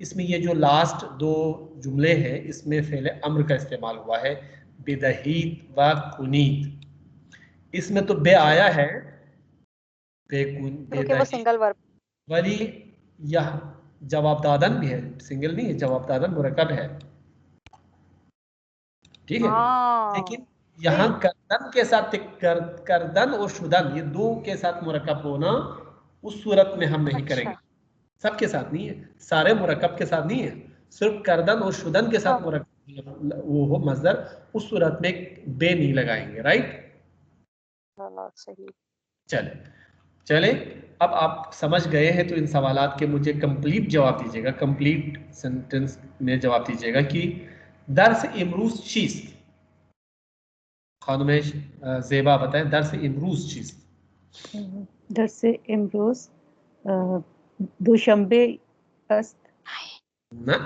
इसमें ये जो लास्ट दो जुमले हैं इसमें फ़ेल अम्र का इस्तेमाल हुआ है बेदहीद व कुनीत। इसमें तो बे आया है वो सिंगल वर्ब वली यह जवाब दादन भी है सिंगल नहीं है जवाब दादन मुरकब है ठीक है। लेकिन यहाँ करदन के साथ करदन और शुदन ये दो के साथ मुरकब होना उस सूरत में हम नहीं करेंगे। सबके साथ नहीं है सारे मुरकब के साथ नहीं है सिर्फ करदन और शुदन के साथ मुरकब वो हो मजदर उस सूरत में बे नहीं लगाएंगे राइट। सही चले अब आप समझ गए हैं तो इन सवालात के मुझे कंप्लीट जवाब दीजिएगा कंप्लीट सेंटेंस में जवाब दीजिएगा कि दर्स इमरूज चीज खानुम ज़ेबा बताएं दर्स इमरूज चीज दर्स इमरूज दोशंबे अस्त ना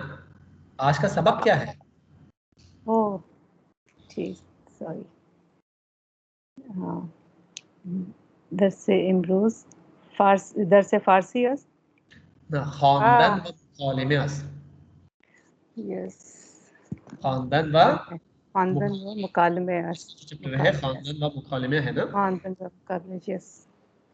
आज का सबक क्या है? ओह ठीक सॉरी हाँ दर्स इमरूज दर्स फारसी अस्त ना खानदान व मुकालमे अस्त यस खानदान व मुकालमे अस्त है खानदान व मुकालमे है ना खानदान व मुकालमे यस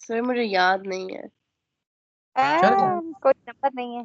सर मुझे याद नहीं है। कोई नंबर नहीं है।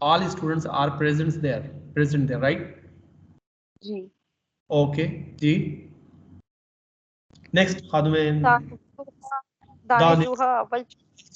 All students are present there right? जी Okay जी नेक्स्ट खानुम दानिशजोहा अव्वल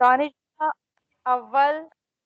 दानिशजोहा अव्वल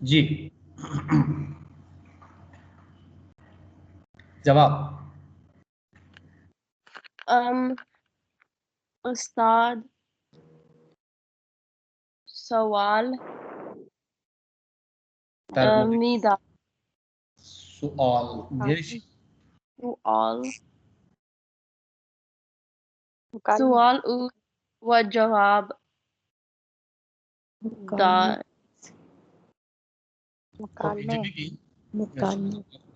जी जवाब उस्ताद सवाल मीदा सवाल व जवाब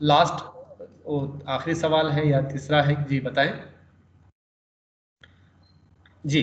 लास्ट आखिरी सवाल है या तीसरा है? जी बताएं जी.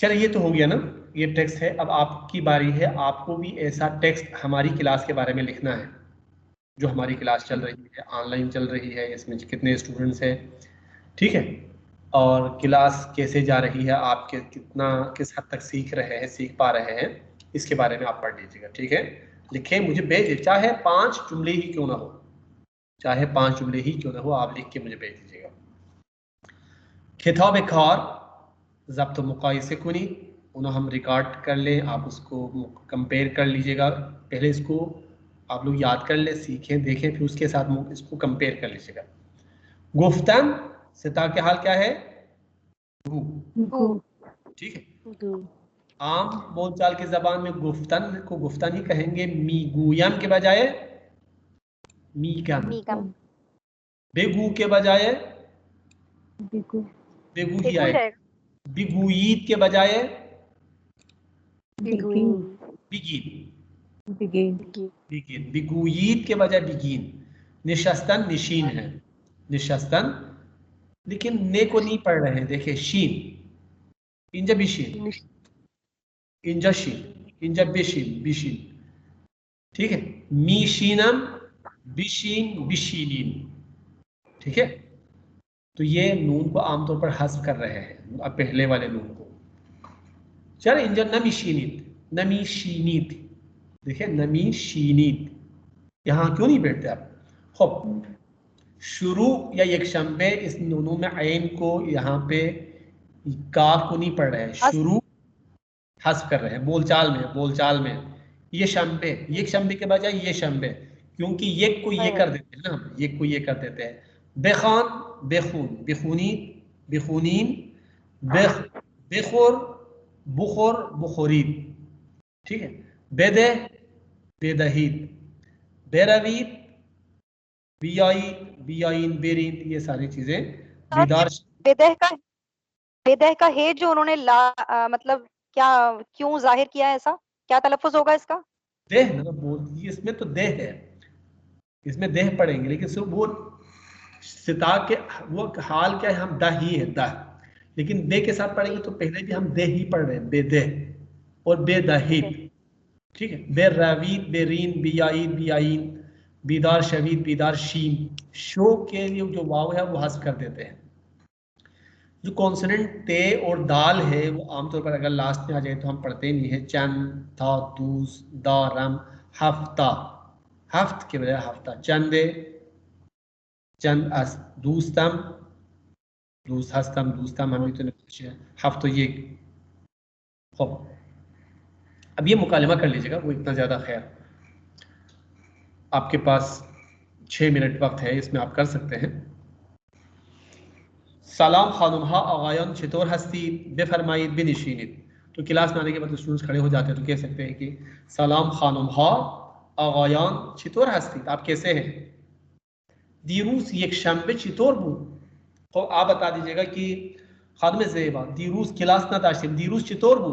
चलिए ये तो हो गया ना, ये टेक्स्ट है. अब आपकी बारी है, आपको भी ऐसा टेक्स्ट हमारी क्लास के बारे में लिखना है. जो हमारी क्लास चल रही है, ऑनलाइन चल रही है, इसमें कितने स्टूडेंट्स हैं, ठीक है, और क्लास कैसे जा रही है, आपके कितना किस हद तक सीख रहे हैं, सीख पा रहे हैं, इसके बारे में आप पढ़ लीजिएगा. ठीक है, लिखें, मुझे भेजिए, चाहे 5 जुमले ही क्यों ना हो, चाहे 5 जुमले ही क्यों ना हो, आप लिख के मुझे भेज दीजिएगा. खिताब कार ज़ब्त मुकाइसे कुनी, उन्हें हम रिकॉर्ड कर लें, आप उसको कंपेयर कर लीजिएगा. पहले इसको आप लोग याद कर लें, सीखें, देखें, फिर उसके साथ इसको कंपेयर कर लीजिएगा. गुफ्तन सिता के हाल क्या है? ठीक है. आम बोलचाल की जबान में गुफ्तन को गुफ्तन ही कहेंगे, मीगुयम के बजाय मीगम, बेगू के बजाय बेगू ही आएगा, बिगुयीत के बजाय बिगीन, बिगुयीत के बजाय बिगीन. निशस्तन निशीन है, निशस्तन, लेकिन ने को नहीं पढ़ रहे हैं. देखिए शीन, इंजा बिशीन, इंजा शीन, इंजा बिशीन, बिशीन. ठीक है, मीशीनम, बिशीन, बिशीनीन. ठीक है, तो ये नून को आमतौर पर हस्फ कर रहे हैं, अब पहले वाले नून को. चल इंजा नमीशीनीत, नमीशीनीत, देखिए नमीशीनीत, यहाँ क्यों नहीं बैठते आप? खूब. शुरू या यकशंबे, इस नूनों में ऐन को यहाँ पे काफ को नहीं पढ़ रहे हैं, शुरू हस्फ कर रहे हैं. बोलचाल में, बोलचाल में ये शंबे, ये शंबे के बजाय ये शंबे, क्योंकि ये को ये कर देते हैं ना, हम ये को ये कर देते हैं. बेखान, बेखून, बेखूनी, बेखूनीन, बेखुर, बुखुर, बुखुरीद. ठीक है, बेदे, बेदहीद, बेरवीद, बियाईद, बियाईन, बेरीद, ये सारी चीजें. बेदार, बेदह का है जो उन्होंने मतलब क्या क्यों जाहिर किया है, ऐसा क्या तलफ़ुज़ होगा इसका? देह ना बोल, इसमें तो देह है, इसमें देह पढ़ेंगे, लेकिन सिर्फ वो सिता के वो हाल क्या है, हम दा ही है, दा, लेकिन दे के साथ पढ़ेंगे तो पहले भी हम दे ही पढ़ रहे हैं, बेदेह और बेदहीद. ठीक है, बेरवीद, बेरीन, बियाईद, बियाईन, बीदार शवीद, बीदार शीन. शो के लिए जो वाव है वो हस्फ कर देते हैं. जो कॉन्सोनेंट ते और दाल है वो आमतौर पर अगर लास्ट में आ जाए तो हम पढ़ते नहीं है. चंद, था, दूस, दारम, हफ्ता, हफ्त के बजाय हफ्ता. चंदे, चंद अस, दूस्तम, दूस हस्तम, दूस्तम, हम तो नहीं, हफ्तो ये. खूब, अब ये मुकालमा कर लीजिएगा, वो इतना ज़्यादा खैर आपके पास 6 मिनट वक्त है, इसमें आप कर सकते हैं. सलाम खानुमहा आगायन चतोर हस्ती बेफरमाइद बिनशीनित. तो क्लास में आने के बाद स्टूडेंट्स खड़े हो जाते हैं तो कह सकते हैं कि सलाम खानुमहा आगायन चतोर हस्ती, आप कैसे हैं? दीरूस एक शंबे चतोर बू. तो आप बता दीजिएगा कि खादम ज़ेबा दीरूस क्लास ना दाशिम, दीरूस चतोर बू.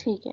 ठीक है.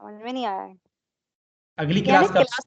समझ में नहीं आया. अगली यानी क्लास कब? क्लास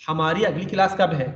हमारी अगली क्लास कब है?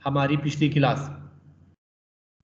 हमारी पिछली क्लास،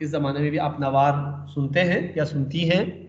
इस जमाने में भी आप नवार सुनते हैं या सुनती हैं?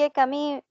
ये कमी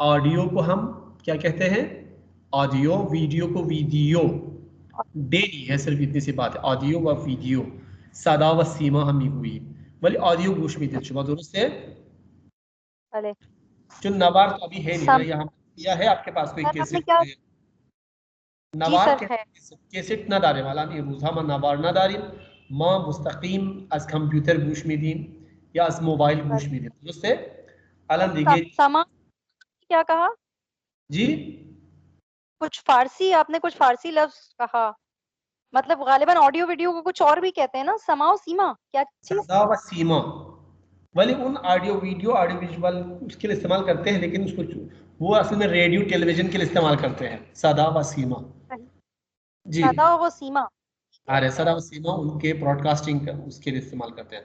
ऑडियो को हम क्या कहते हैं? ऑडियो, वीडियो को वीडियो डेली है, सिर्फ इतनी सी बात है. ऑडियो व वीडियो सदा व सीमा हम हुई वली ऑडियो गोश में दे चुका दुरुस्त है. भले जो नवार तो अभी है नहीं ना, यहाँ या है आपके पास कोई कैसेट? नवार कैसेट ना दारे वाला नहीं रोजा में नवार ना दारी माँ मुस्तकीम आज कंप्यूटर गोश में दी या आज मोबाइल गोश में दी. दुरुस्त है. अलग देखिए क्या कहा जी? कुछ फारसी, आपने कुछ फारसी लफ्ज कहा, मतलब गालिबन ऑडियो वीडियो को कुछ और भी कहते हैं ना, समाओ सीमा क्या चीज? सदा व सीमा वाले उन ऑडियो विजुअल उसके लिए इस्तेमाल करते हैं, लेकिन उसको वो असल में रेडियो टेलीविजन के लिए इस्तेमाल करते हैं. सदा व सीमा जी, सदा व सीमा. अरे सदा व सीमा उनके ब्रॉडकास्टिंग उसके लिए इस्तेमाल करते हैं.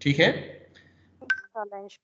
ठीक है؟